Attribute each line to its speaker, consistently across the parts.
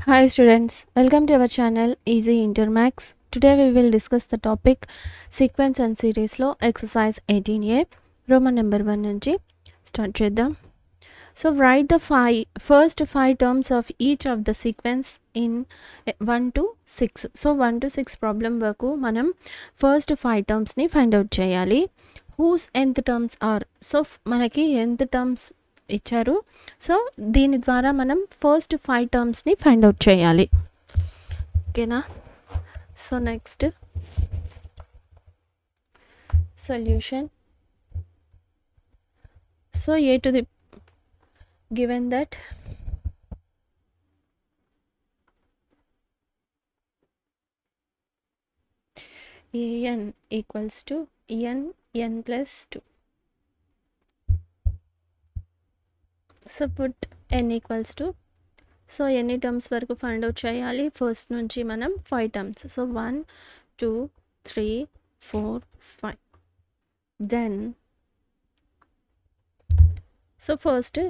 Speaker 1: Hi students, welcome to our channel Easy Intermax. Today we will discuss the topic sequence and series లో exercise 18A Roman number 1 నుంచి start చేద్దాం. So write the first five terms of each of the sequence in 1 to 6. So 1 to 6 problem వరకు మనం first 5 terms ని find out చేయాలి. Whose nth terms are? So మనకి nth terms ఇచ్చారు. So దీని ద్వారా మనం ఫస్ట్ 5 టర్మ్స్ని ఫైండ్ అవుట్ చేయాలి. ఓకేనా? So next solution. So a to the given that an equals to n plus 2. So put n equals to, so ఎన్ని terms వరకు ఫైండ్ అవుట్ చేయాలి? ఫస్ట్ నుంచి మనం 5 terms. So 1 2 3 4 5. Then so first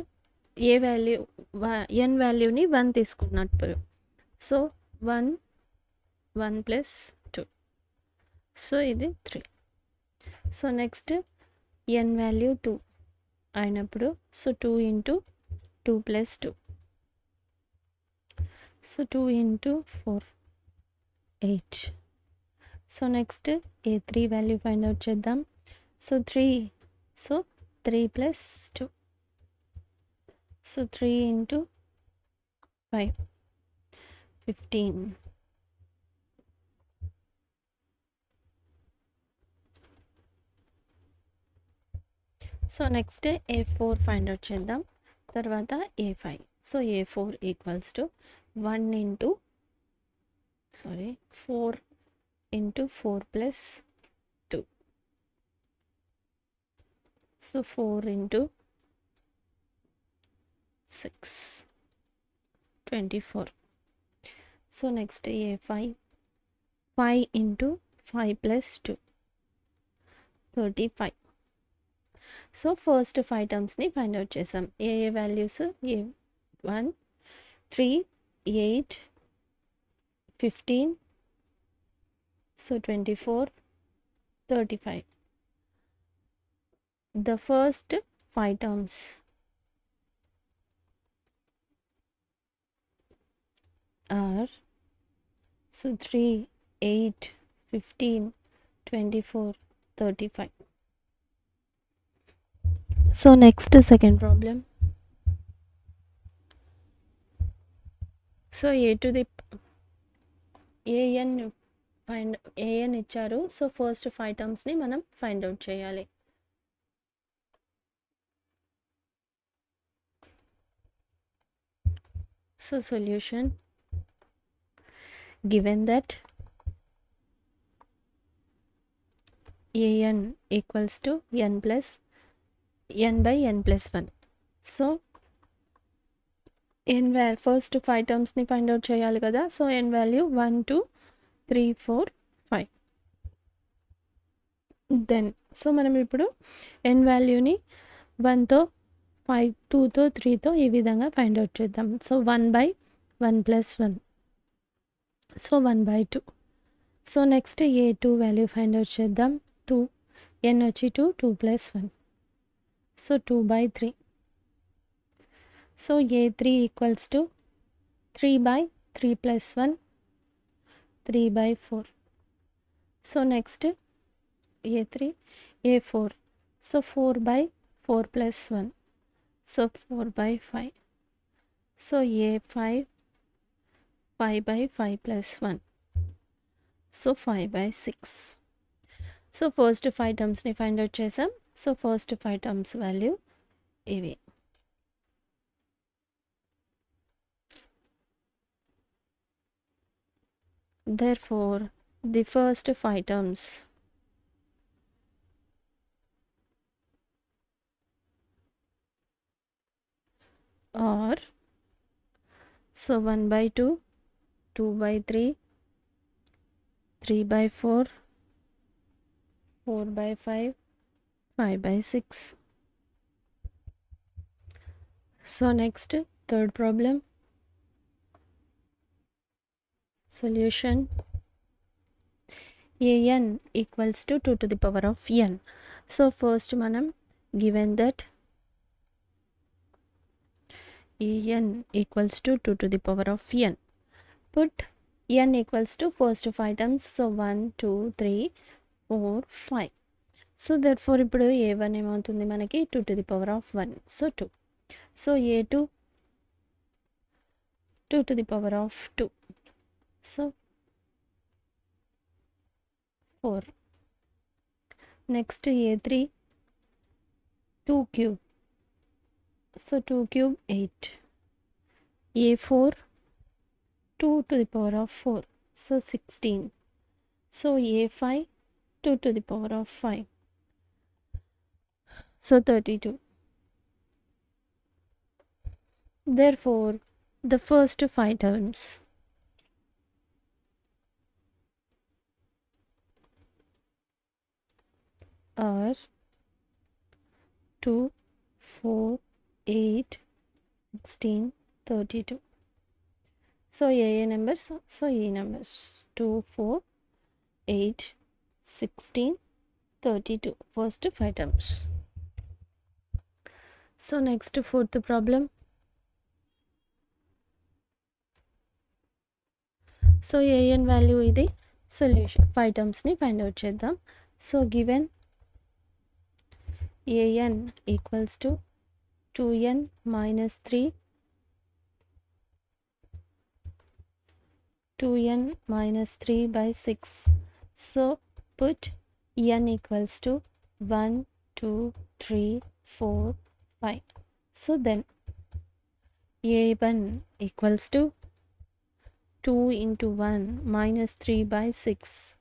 Speaker 1: a value n వాల్యూని 1 తీసుకున్నప్పుడు, so 1 plus 2, so ఇది 3. So next n value 2 అయినప్పుడు, so 2 into 2 plus 2, so 2 into 4 8. So next a3 value find out చేద్దాం. So 3, so 3 plus 2, so 3 into 5 15. So next a4 find out చేద్దాం. తర్వాత a5. So a4 equals to 1 into 4 into 4 plus 2, so 4 into 6 24. So next a5 5 into 5 plus 2 35. So first 5 టర్మ్స్ని find out చేసాం. ఏ values? a1 3 8 15, so 24 35. The first 5 terms are, so 3 8 15 24 35. So next second problem. So a to the an ఇచ్చారు. So first 5 టర్మ్స్ని మనం find out చేయాలి. So solution. Given that an equals to n plus n by n plus 1. So first 5 టర్మ్స్ని find out చేయాలి కదా. So n value 1 2 3 4 5. Then so మనం ఇప్పుడు n వాల్యూని 1తో 5 2తో 3తో ఈ విధంగా ఫైండ్ అవుట్ చేద్దాం. So 1 by 1 plus 1, so 1 by 2. So next a2 value find out చేద్దాం. 2 n వచ్చి 2 plus 1, so 2 by 3. So a3 equals to 3 by 3 plus 1 3 by 4. So next a3 a4, so 4 by 4 plus 1, so 4 by 5. So a5 5 by 5 plus 1, so 5 by 6. So first 5 టర్మ్స్ని find out చేసాం. So first 5 terms value ఇవి. Therefore, the first 5 terms are, so 1 by 2, 2 by 3, 3 by 4, 4 by 5, 5 by 6. So next third problem. solution an equals to 2 to the power of n. So first మనం given that an equals to 2 to the power of n, put n equals to first 5 terms, so 1 2 3 4 5. So therefore ఇప్పుడు a1 ఏమవుతుంది మనకి 2 to the power of 1, so 2. So a2 2 to the power of 2, so 4. Next a3 2 cube, so 2 cube 8. a4 2 to the power of 4, so 16. So a5 2 to the power of 5, so 32. Therefore the first 5 terms are 2 4 8 16 32. So a numbers, so e numbers 2 4 8 16 32, first 5 terms. So next fourth problem. So an value ఇది, solution 5 టర్మ్స్ని find out చేద్దాం. So given an equals to 2n minus 3 2n minus 3 by 6. So put n equals to 1 2 3 4 5. So then a1 equals to 2 into 1 minus 3 by 6.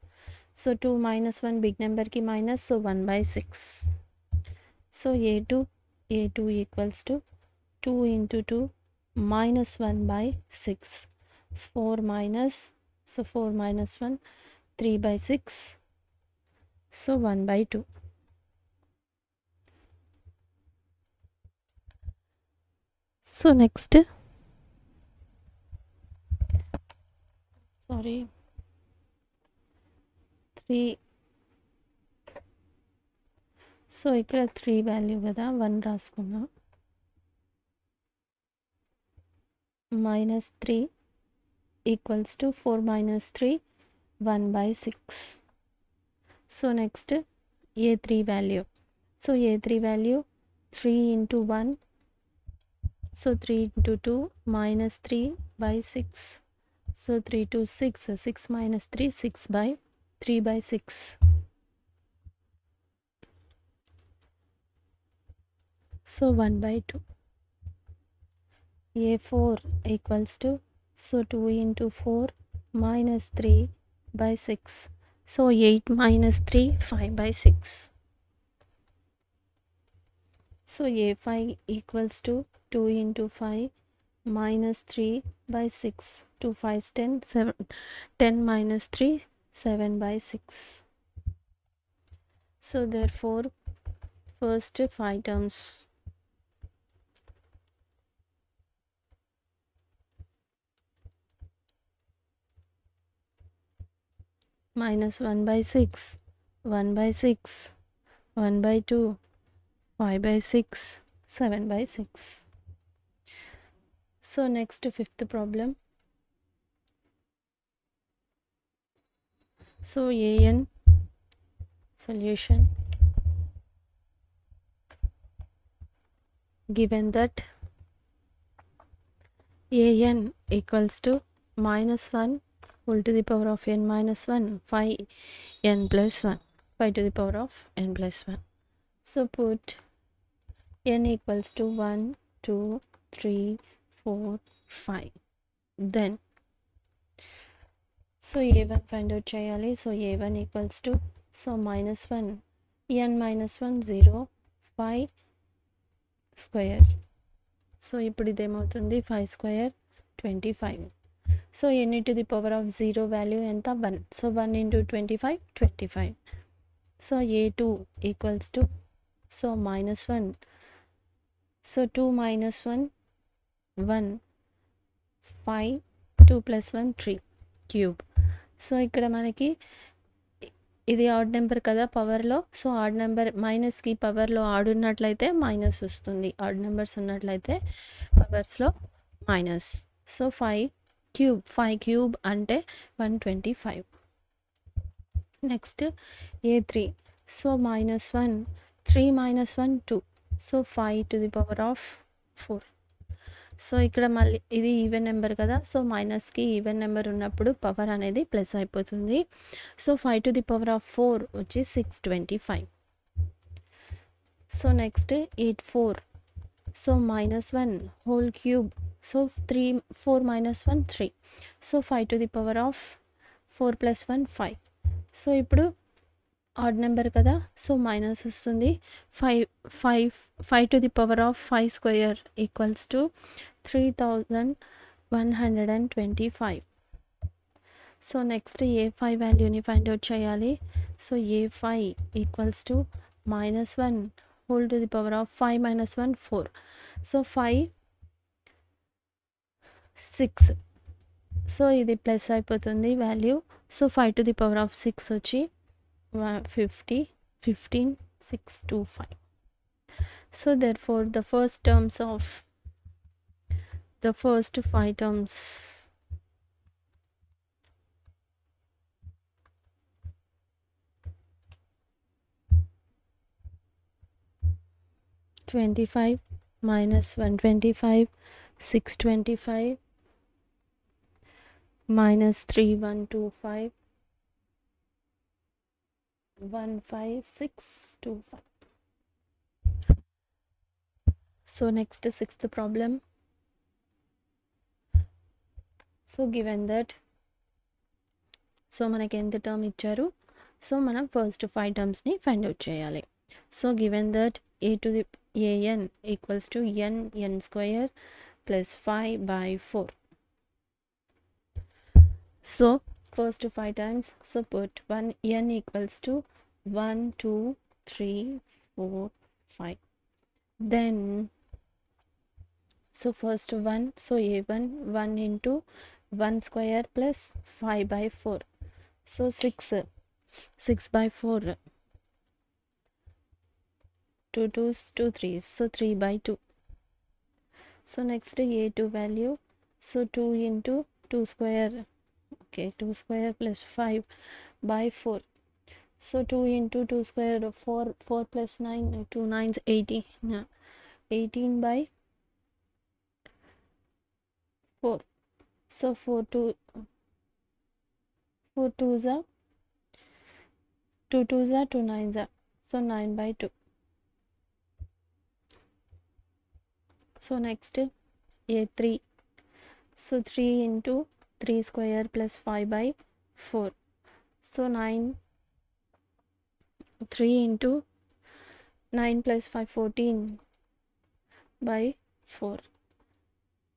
Speaker 1: So 2 minus 1 big number ki minus, so 1 by 6. So a2 equals to 2 into 2 minus 1 by 6. 4 minus, so 4 minus 1 3 by 6, so 1 by 2. So next, sorry 3. So ఇక్కడ 3 value కదా, 1 రాసుకున్నాం. -3 equals to 4 minus 3 1 by 6. So next a3 value. So a3 value 3 into 1, so 3 into 2 minus 3 by 6. So 3 to 6, 6 minus 3 6 by 3 by 6. So 1 by 2. a4 equals to, so 2 into 4 minus 3 by 6. So 8 minus 3 5 by 6. So a5 equals to 2 into 5 minus 3 by 6. 2 5 10, 7 10 minus 3 7 by 6. So therefore first 5 terms minus 1 by 6 1 by 6 1 by 2 5 by 6 7 by 6. So next fifth problem. So an solution given that an equals to -1 whole to the power of n minus 1 5 n plus 1 5 to the power of n plus 1. So put n equals to 1 2 3 4 5. Then so a1 find out cheyali. So a1 equals to, so -1 n minus 1 0 5 square. So ఇప్పుడు ఇదేమవుతుంది 5 square 25. So n to the power of 0 value ఎంత 1. So 1 into 25 25. So a2 equals to, so -1, so 2 minus 1 1 5 2 plus 1 3. Cube. So ఇక్కడ మనకి ఇది odd number కదా పవర్లో. So odd number మైనస్కి పవర్లో add ఉన్నట్లయితే minus వస్తుంది, ఆడ్ నెంబర్స్ ఉన్నట్లయితే పవర్స్లో మైనస్. సో 5 క్యూబ్ అంటే 125. Next A3. So -1, 3 - 1 2. So 5 to the power of 4. So ఇక్కడ మళ్ళీ ఇది ఈవెన్ నెంబర్ కదా. సో మైనస్కి ఈవెన్ నెంబర్ ఉన్నప్పుడు పవర్ అనేది ప్లస్ అయిపోతుంది. So 5 to the power of 4 వచ్చి 625. So next 8 4. So -1 whole cube. So 4 - 1 3. So 5 to the power of 4 + 1 5. So ఇప్పుడు odd number కదా. సో మైనస్ వస్తుంది. 5 to the power of 5 square equals to 3125. So next A5 వాల్యూని find out చేయాలి. So A5 equals to -1 whole to the power of 5 - 1 4. So 5 6. So ఇది plus అయిపోతుంది value. So 5 to the power of 6 వచ్చి 50 15 625. So therefore the first 5 terms 25 minus 125 625 minus 3125 15625. So next sixth problem. So given that, so మనకి ఎంత term ఇచ్చారు. So మనం first 5 టర్మ్స్ని find out చేయాలి. So given that a to the an equals to n square plus 5/4. So first 5 times, so put n equals to 1 2 3 4 5. Then so first 1, so a1 1 into 1 square plus 5/4. So 6/4. 2 2s 2 3s, so 3/2. So next a2 value, so 2 into 2 square, okay, 2 square plus 5/4. So 2 into 2 square 4 plus 9 2 9s 18, 18/4. So 4 2s are 2 2s are 2 9s are, so 9/2. So next a3, so 3 into 3 square plus 5/4. So 9, 3 into 9 plus 5 14/4.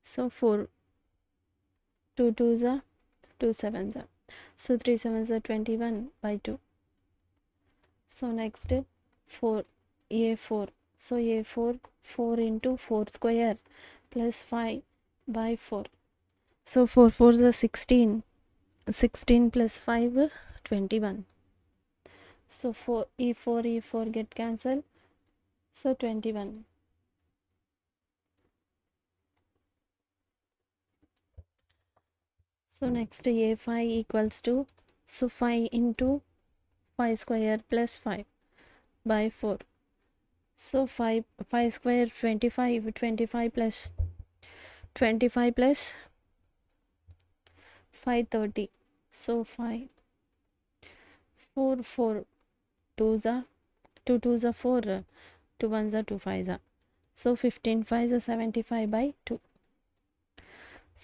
Speaker 1: So 4 2 2s are 2 7s are, so 3 7s are 21/2. So next 4 a4, so a4 4 into 4 square plus 5/4. So 4 4s are 16, 16 plus 5 21. So 4 e4 get cancelled, so 21. So next a5 equals to, so 5 into 5 square plus 5/4. So 5 square 25, 25 plus 5 30. So 5 4 4 2s are 2 2s are 4, 2 1s are 2 5s are, so 15 5s are 75/2.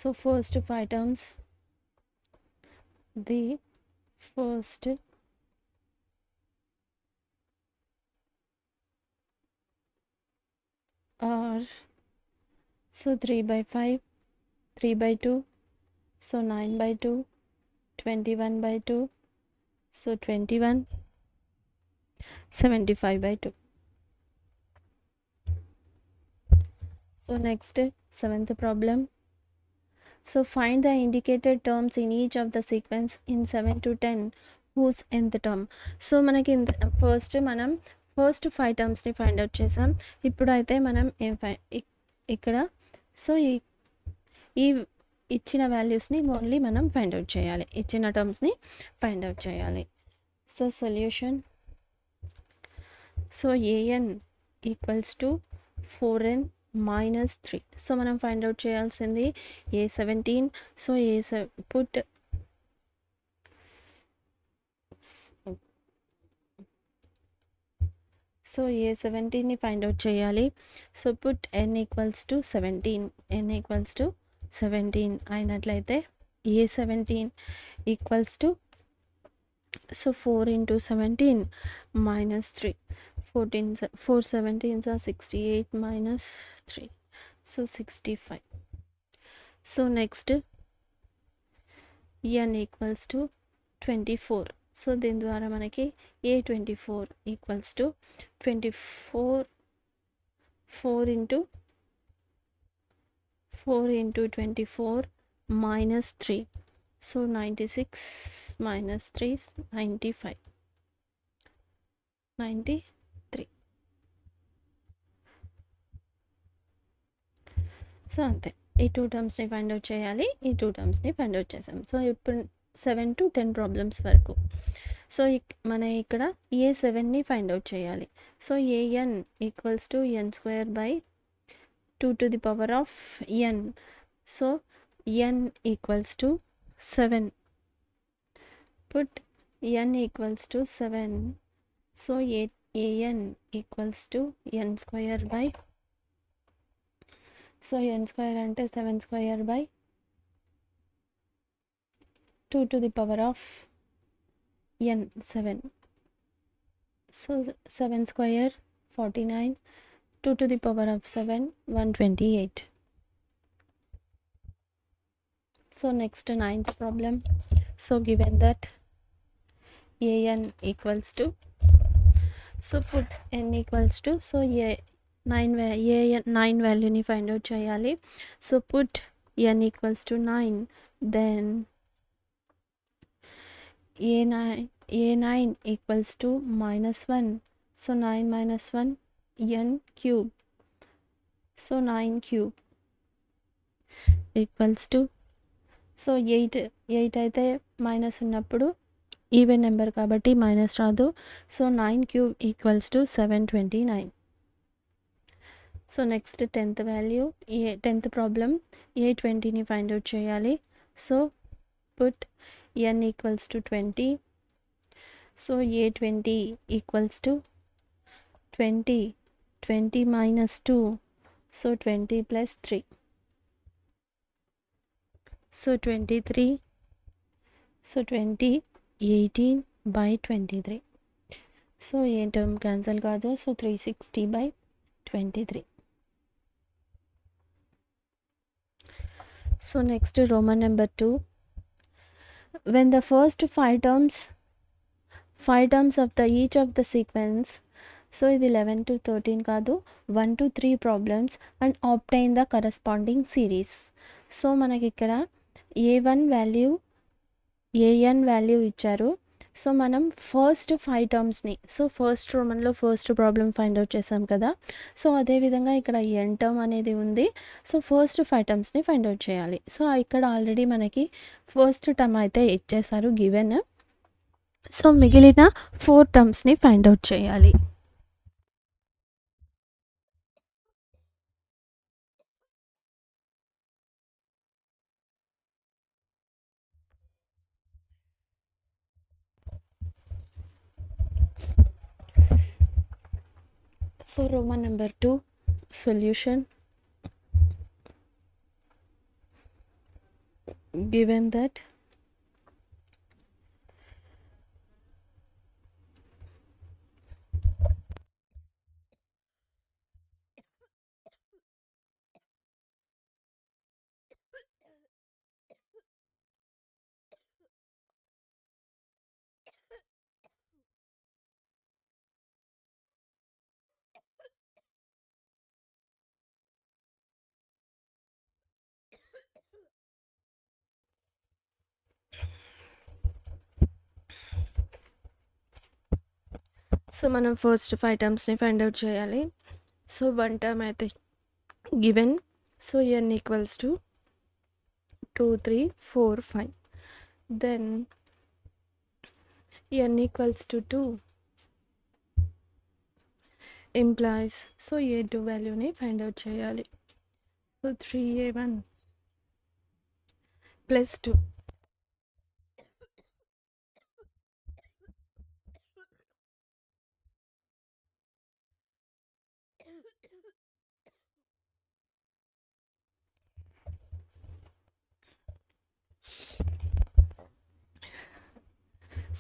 Speaker 1: So first 5 terms, the first are, so 3/5 3/2, so 9/2 21/2, so 21 75/2. So next 7th problem. So find the indicated terms in each of the sequence in 7 to 10 whose nth term. So మనకి మనం first 5 టర్మ్స్ని find out చేసాం. ఇప్పుడైతే మనం ఇక్కడ so ఈ ఇచ్చిన వాల్యూస్ని ఓన్లీ మనం ఫైండ్ అవుట్ చేయాలి, ఇచ్చిన టర్మ్స్ని ఫైండ్ అవుట్ చేయాలి. So solution, so an equals to 4n minus 3. So మనం ఫైండ్ అవుట్ చేయాల్సింది A17. సో పుట్ సో A17ని ఫైండ్ అవుట్ చేయాలి. So put n equals to 17, n equals to 17 అయినట్లయితే A17 equals to so 4 into 17 minus 3, 4 17s are 68 minus 3, so 65. So next n equals to 24. So దీని ద్వారా మనకి A24 equals to 24 4 into 24 minus 3. So 96 minus 3 is 95, 93. So అంతే, ఈ 2 టర్మ్స్ని find out చేయాలి. ఈ 2 టర్మ్స్ని find out చేసాం. So ఇప్పుడు 7 to 10 ప్రాబ్లమ్స్ వరకు. సో మన ఇక్కడ A7ని ఫైండ్ అవుట్ చేయాలి. So an equals to n square by 2 to the power of n. So n equals to 7. Put n equals to 7. So an equals to n square by, so n square ante 7 square by 2 to the power of n 7. So 7 square 49, 2 to the power of 7 128. So next 9th problem. So given that an equals to, so put n equals to, so 9 వాల్యూని find out చేయాలి. So put n equals to 9, then a9 equals to -1. So 9 minus 1 n cube. So 9 cube equals to, so 8 అయితే minus ఉన్నప్పుడు even number కాబట్టి minus రాదు. So 9 cube equals to 729. So next 10th value, 10th problem, A20ని find out చేయాలి. So put n equals to 20. So A20 equals to 20 minus 2, so 20 plus 3. So 23, so 20 18 by 23. So a term cancel కాదు. So 360 by 23. So next Roman number 2. when the first 5 terms of the each of the sequence, so ఇది 11 to 13 కాదు, 1 to 3 problems and obtain the corresponding series. So మనకి ఇక్కడ an value ఇచ్చారు. So మనం first 5 టర్మ్స్ని, so first రోమన్లో first problem find out చేసాం కదా. సో అదేవిధంగా ఇక్కడ n టర్మ్ అనేది ఉంది. సో ఫస్ట్ 5 టర్మ్స్ని ఫైండ్ అవుట్ చేయాలి. సో ఇక్కడ ఆల్రెడీ మనకి ఫస్ట్ టర్మ్ అయితే ఇచ్చేసారు గివెన్. సో మిగిలిన 4 టర్మ్స్ని ఫైండ్ అవుట్ చేయాలి. So Roman number 2 solution, given that so మనం ఫస్ట్ 5 టర్మ్స్ని ఫైండ్ అవుట్ చేయాలి. సో 1 టర్మ్ అయితే given, so n equals to 2 3 4 5, then n equals to 2 implies, so a2 వాల్యూని ఫైండ్ అవుట్ చేయాలి. So 3a1 plus 2,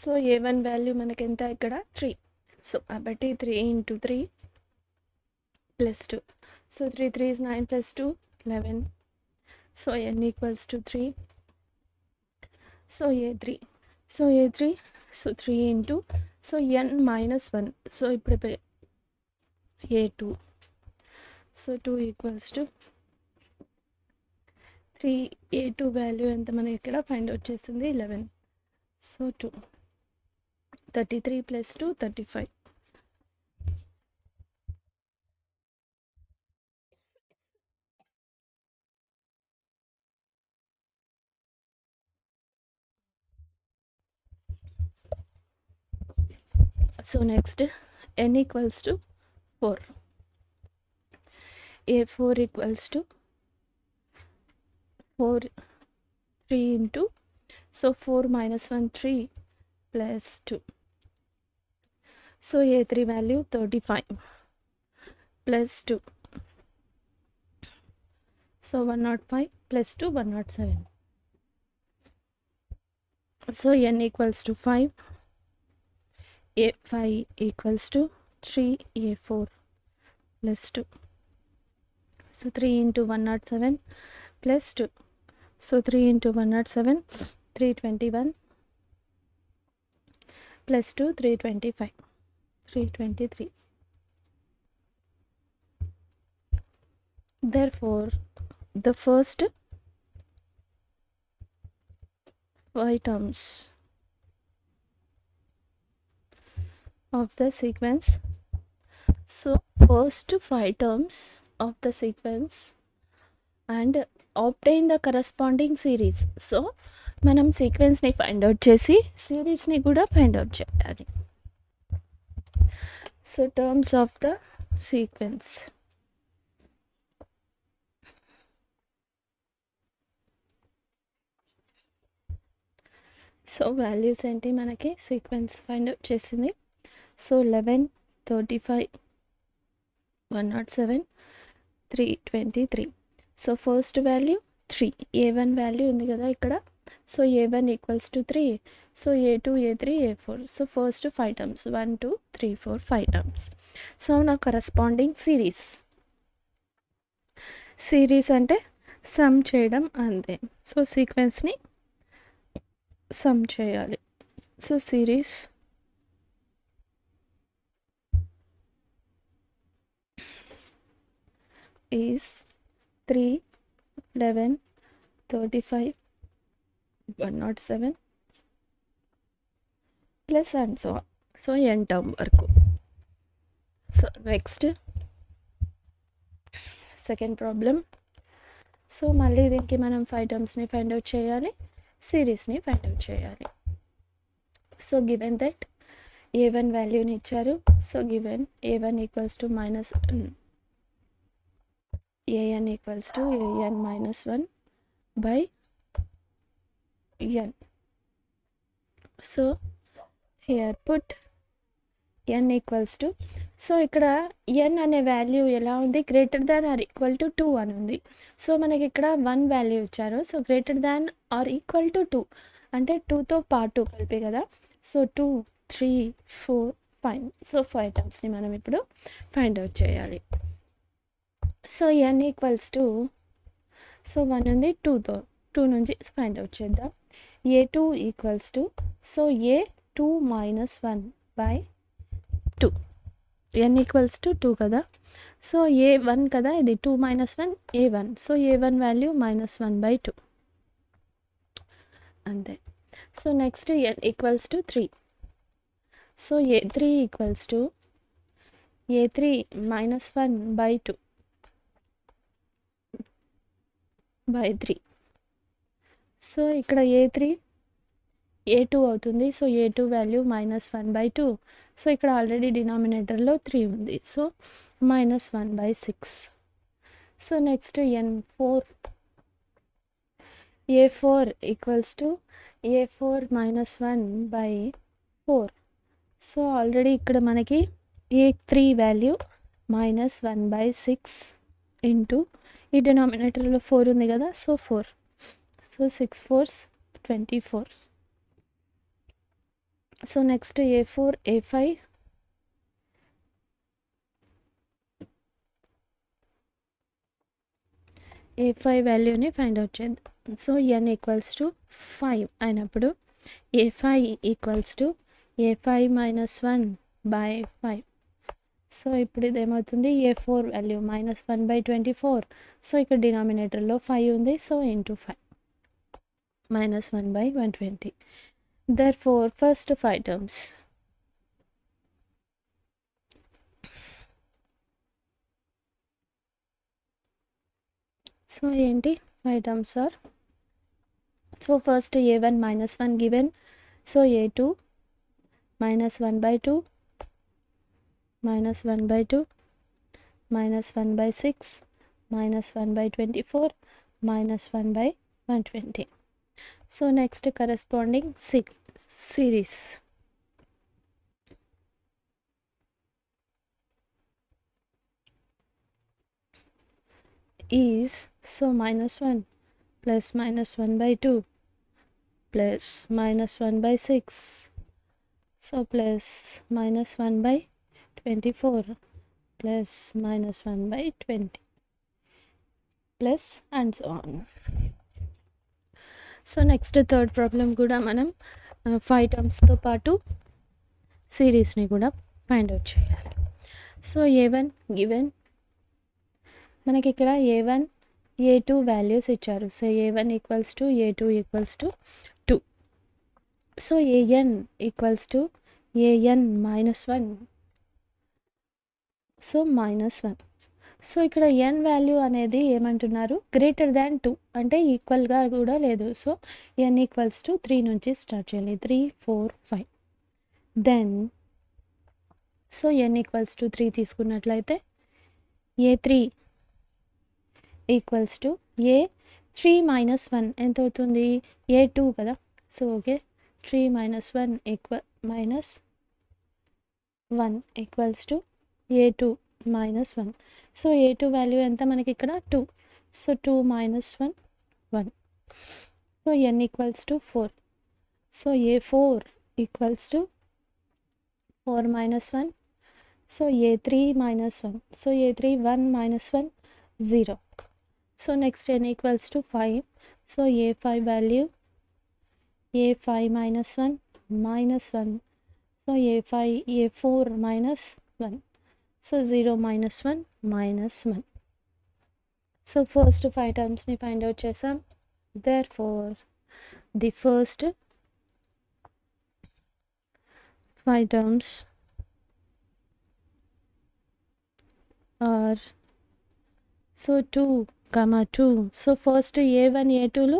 Speaker 1: so a1 value మనకి ఎంత ఇక్కడ 3, so కాబట్టి 3 into 3 plus 2, so 3 3 is 9 plus 2 11, so n equals to 3, so a3, so a3, so 3 into, so n minus 1, so ఇప్పుడు a2, so 2 equals to 3, a2 value ఎంత మనకి ఇక్కడ find out చేస్తుంది 11, so 2 33 plus 2 35. So next n equals to 4, a4 equals to 4 3 into, so 4 minus 1 3 plus 2, so a3 value 35 plus 2, so 105 plus 2 107, so n equals to 5, a5 equals to 3a4 plus 2, so 3 into 107 plus 2, so 3 into 107 321 plus 2 325 323. Therefore, the first 5 terms of the sequence, so first 5 terms of the sequence and obtain the corresponding series. So మనం సీక్వెన్స్ని find out చేసి సిరీస్ని కూడా find out చేయాలి. So terms of the sequence, so values ఏంటి మనకి sequence find out చేసింది. So 11 35 107 323. So first value 3, a1 value ఉంది కదా ఇక్కడ, so a1 equals to 3, so a2 a3 a4, so first 5 terms 1 2 3 4 5 terms. So నా corresponding series అంటే some చేయడం అంతే. సో సీక్వెన్స్ని సమ్ చేయాలి. So series is 3 11 35 107 plus and so, so n term వరకు. So next second problem. So మళ్ళీ దీనికి మనం 5 టర్మ్స్ని ఫైండ్ అవుట్ చేయాలి, సిరీస్ని ఫైండ్ అవుట్ చేయాలి. సో గివెన్ దట్ a1 వాల్యూని ఇచ్చారు, so given a1 equals to minus an equals to an minus 1 by n. So here put n equals to, so ఇక్కడ n అనే వాల్యూ ఎలా ఉంది, greater than are equal to 2 అని ఉంది. So మనకి ఇక్కడ 1 వాల్యూ ఇచ్చారు, so greater than are equal to 2 అంటే 2తో పాటు కలిపి కదా. సో 2 3 4 5, సో 5 టర్మ్స్ని మనం ఇప్పుడు ఫైండ్ అవుట్ చేయాలి. So n equals to, so 1 ఉంది 2తో, 2 నుంచి ఫైండ్ అవుట్ చేద్దాం. a2 equals to, so a2 minus 1 by 2, n equals to 2 కదా. సో a1 కదా, ఇది 2 minus 1 a1, so a1 value minus 1 by 2 అంతే. So next n equals to 3, so a3 equals to a3 minus 1 by 2 by 3. So ఇక్కడ a3 a2 అవుతుంది. So a2 value -1/2. So ఇక్కడ already డినామినేటర్లో 3 ఉంది. So -1/6. So next a4 equals to a4 -1/4. So already ఇక్కడ మనకి a3 value -1/6 into ఈ డినామినేటర్లో 4 ఉంది కదా. So 4. So 6 4s 24. So next a4 a5 వాల్యూని ఫైండ్ అవుట్ చేద్దాం. సో n ఈక్వల్స్ టు 5 అయినప్పుడు a5 equals to a5 -1/5. So ఇప్పుడు ఇదేమవుతుంది a4 వాల్యూ -1/24. సో ఇక్కడ డినామినేటర్లో 5 ఉంది. So into 5 -1/120. Therefore first 5 terms so ఏంటి 5 terms are so first a1 -1 given. so a2 -1/2 -1/2 -1/6 -1/24 -1/120. So next corresponding series is so -1 plus -1/2 plus -1/6 so plus -1/24 plus -1/20 plus and so on. So next third problem కూడా మనం 5 టర్మ్స్తో పాటు సిరీస్ని కూడా find out చేయాలి. So a1 given మనకి ఇక్కడ a1 a2 values ఇచ్చారు. So a1 equals to a2 equals to 2. So an equals to an -1 so -1. So ఇక్కడ n value అనేది ఏమంటున్నారు గ్రేటర్ దాన్ 2 అంటే ఈక్వల్గా కూడా లేదు. సో n ఈక్వల్స్ టు 3 నుంచి స్టార్ట్ చేయాలి. 3 4 5 then so n equals to 3 తీసుకున్నట్లయితే a3 ఈక్వల్స్ టు a3 -1 ఎంత అవుతుంది a2 కదా. So okay 3 -1 -1 equals to a2 -1. So a2 value ఎంత మనకి ఇక్కడ 2. So 2 -1 1. So n equals to 4. So a4 equals to 4 -1. So a3 -1. So a3 1 -1 0. So next n equals to 5. So a5 value a5 -1 -1. So a4 -1. So 0 -1 -1. So first 5 టర్మ్స్ని find out చేసాం. therefore the first 5 terms are so 2 2. So first a1 a2లు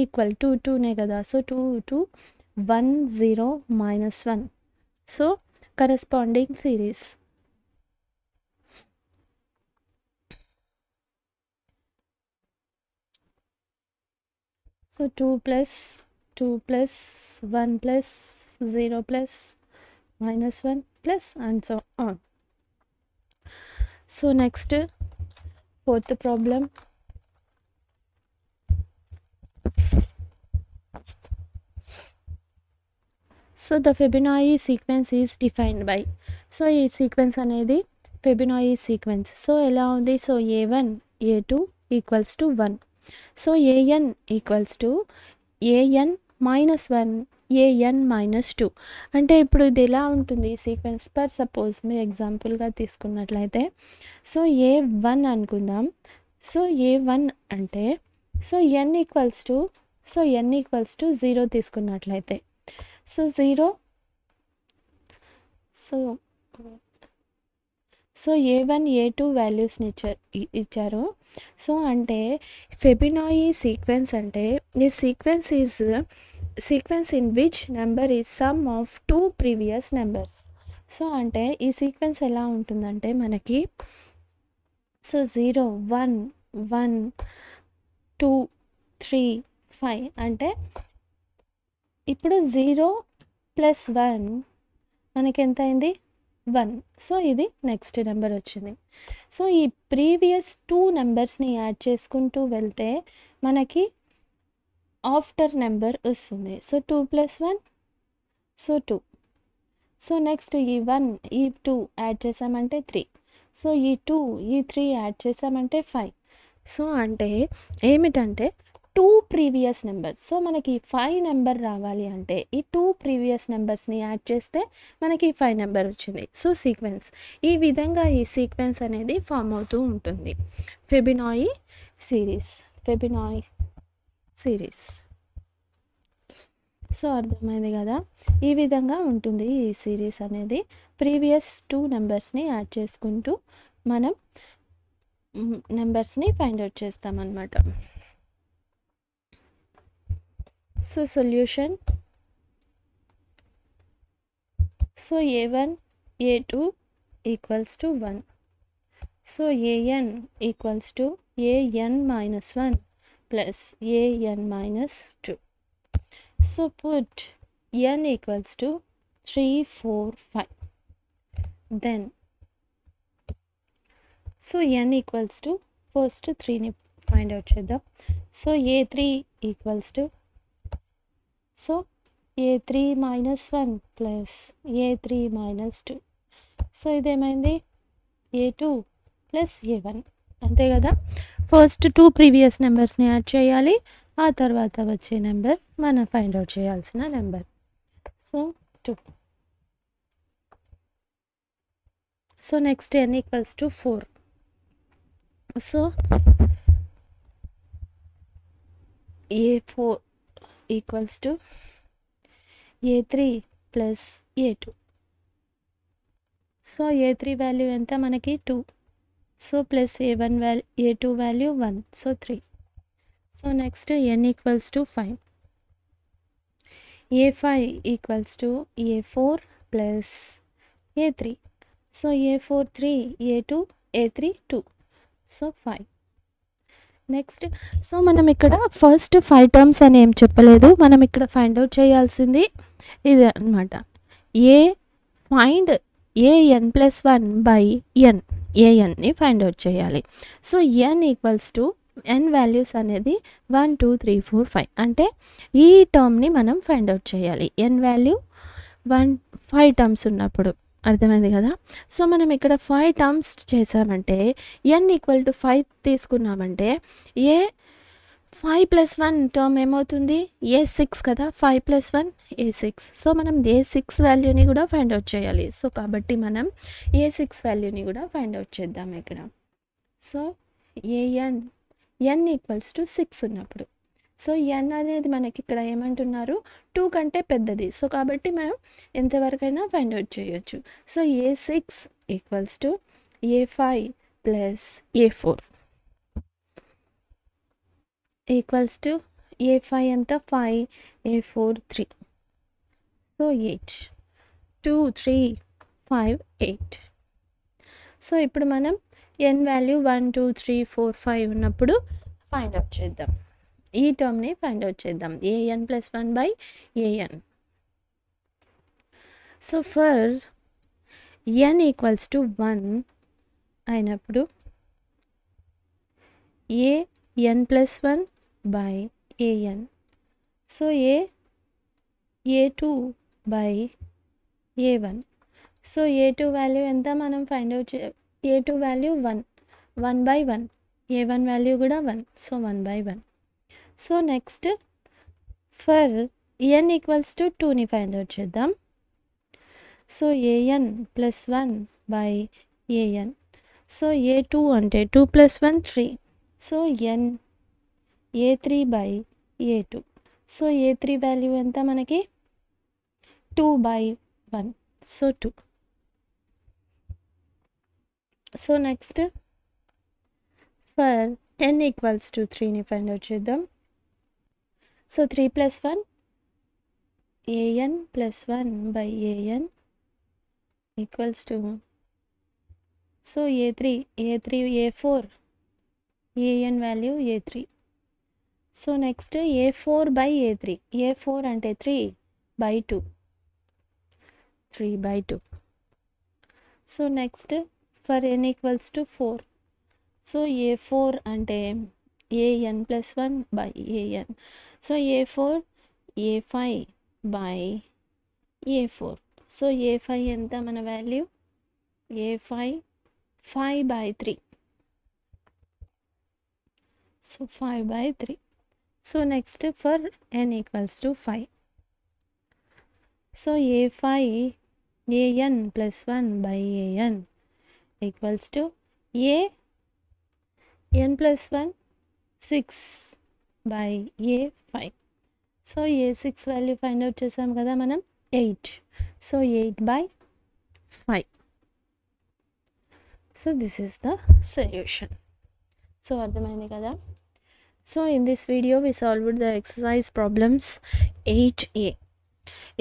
Speaker 1: equal 2 2నే కదా. So 2 2 1 0 -1. So corresponding series so 2 plus 2 plus 1 plus 0 plus -1 plus and so on. So next fourth problem. So the Fibonacci sequence is defined by. So ఈ sequence అనేది Fibonacci sequence. So ఎలా ఉంది so a1 a2 equals to 1. So an equals to an -1 an -2 అంటే ఇప్పుడు ఇది ఎలా ఉంటుంది ఈ సీక్వెన్స్ పర్ సపోజ్ మీరు ఎగ్జాంపుల్గా తీసుకున్నట్లయితే సో a1 అనుకుందాం. సో a1 అంటే సో n ఈక్వల్స్ టు 0 తీసుకున్నట్లయితే సో 0 సో A1 A2 వాల్యూస్ని ఇచ్చారు. సో అంటే ఫెబినాయి సీక్వెన్స్ అంటే ఈ sequence in which number is some of 2 previous numbers. So అంటే ఈ సీక్వెన్స్ ఎలా ఉంటుందంటే మనకి 0 1 1 2 3 5 అంటే ఇప్పుడు 0 + 1 మనకి ఎంత అయింది 1. సో ఇది నెక్స్ట్ నెంబర్ వచ్చింది. సో ఈ ప్రీవియస్ 2 నెంబర్స్ని యాడ్ చేసుకుంటూ వెళ్తే మనకి ఆఫ్టర్ నెంబర్ వస్తుంది. So 2 + 1 so 2. సో నెక్స్ట్ ఈ 1 ఈ 2 యాడ్ చేసామంటే 3. సో ఈ 2 ఈ 3 యాడ్ చేసామంటే 5. సో అంటే ఏమిటంటే 2 ప్రీవియస్ నెంబర్స్. సో మనకి 5 నెంబర్ రావాలి అంటే ఈ 2 ప్రీవియస్ నెంబర్స్ని యాడ్ చేస్తే మనకి 5 నెంబర్ వచ్చింది. సో సీక్వెన్స్ ఈ విధంగా ఈ సీక్వెన్స్ అనేది ఫామ్ అవుతూ ఉంటుంది. ఫెబినాయి సిరీస్. సో అర్థమైంది కదా, ఈ విధంగా ఉంటుంది ఈ సిరీస్ అనేది. ప్రీవియస్ 2 నెంబర్స్ని యాడ్ చేసుకుంటూ మనం నెంబర్స్ని ఫైండ్ అవుట్ చేస్తామన్నమాట. So solution. So A1 A2 = 1. So AN = AN-1 plus AN-2. So put n = 3 4 5. Then so n = first 3ని ఫైండ్ అవుట్ చేద్దాం. So A3 = so A3 - 1 plus A3 - 2. So ఇదేమైంది A2 + A1 అంతే కదా. First 2 previous నెంబర్స్ని add చేయాలి, ఆ తర్వాత వచ్చే number మనం ఫైండ్ అవుట్ చేయాల్సిన number. So 2. So next n = 4. So A4 = A3 + A2. So A3 value ఎంత మనకి 2. So plus A2 value 1. So 3. So next n = 5. A5 = A4 + A3. So A4 3, A2 A3 2. So 5. Next so మనం ఇక్కడ first 5 terms అని ఏం చెప్పలేదు, మనం ఇక్కడ find out చేయాల్సింది ఇది అనమాట. Find AN+1/n. ANని ఫైండ్ అవుట్ చేయాలి. సో n = n వాల్యూస్ అనేది 1 2 3 4 5 అంటే ఈ టర్మ్ని మనం ఫైండ్ అవుట్ చేయాలి. n వాల్యూ 5 టర్మ్స్ ఉన్నప్పుడు. అర్థమైంది కదా. సో మనం ఇక్కడ 5 టర్మ్స్ చేసామంటే n = 5 తీసుకున్నామంటే A5 + 1 టర్మ్ ఏమవుతుంది A6 కదా. 5 + 1 A6. సో మనం A6 వాల్యూని కూడా ఫైండ్ అవుట్ చేయాలి. సో కాబట్టి మనం A6 వాల్యూని కూడా ఫైండ్ అవుట్ చేద్దాం ఇక్కడ. సో n = 6 ఉన్నప్పుడు. సో n అనేది మనకి ఇక్కడ ఏమంటున్నారు 2 కంటే పెద్దది. సో కాబట్టి మనం ఎంతవరకైనా ఫైండ్ అవుట్ చేయొచ్చు. So A6 = A5 + A4 A5 ఎంత 5 A4 3. సో 8 2 3 5 8. సో ఇప్పుడు మనం n వాల్యూ 1 2 3 4 5 ఉన్నప్పుడు ఫైండ్ అవుట్ చేద్దాం. ఈ టర్మ్ని ఫైండ్ అవుట్ చేద్దాం. AN+1/AN. సో ఫర్ n = 1 అయినప్పుడు AN+1/AN. So A2/A1. So A2 value ఎంత మనం find out A2 value 1 1/1. A1 value కూడా 1. So 1/1. So next for n = 2ని ఫైండ్ అవుట్ చేద్దాం. So AN+1/AN. సో A2 అంటే 2 + 1 3. So A3/A2. So A3 value ఎంత మనకి 2/1. So 2. So next for n equals to 3ని find out చేద్దాం. So 3 + 1 an + 1 by an equals to, so a3 a4 an value a3. So next a4 by a3, a4 అంటే 3/2, 3/2. So next for n equals to 4, so a4 అంటే an + 1 by an. So a4 a5 by a4. So a5 ఎంత మన value, a5 5/3, so 5/3. So next for n equals to 5, so a5 an + 1 by an equals to an + 1 6 by a5. So a6 value find out చేసాం కదా మనం, 8. So 8/5. So this is the solution. So అర్థమైంది కదా. So in this video we solved the exercise problems 8a.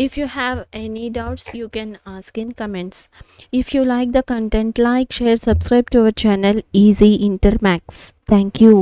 Speaker 1: If you have any doubts, you can ask in comments. If you like the content, like, share, subscribe to our channel Easy Inter Maths. Thank you.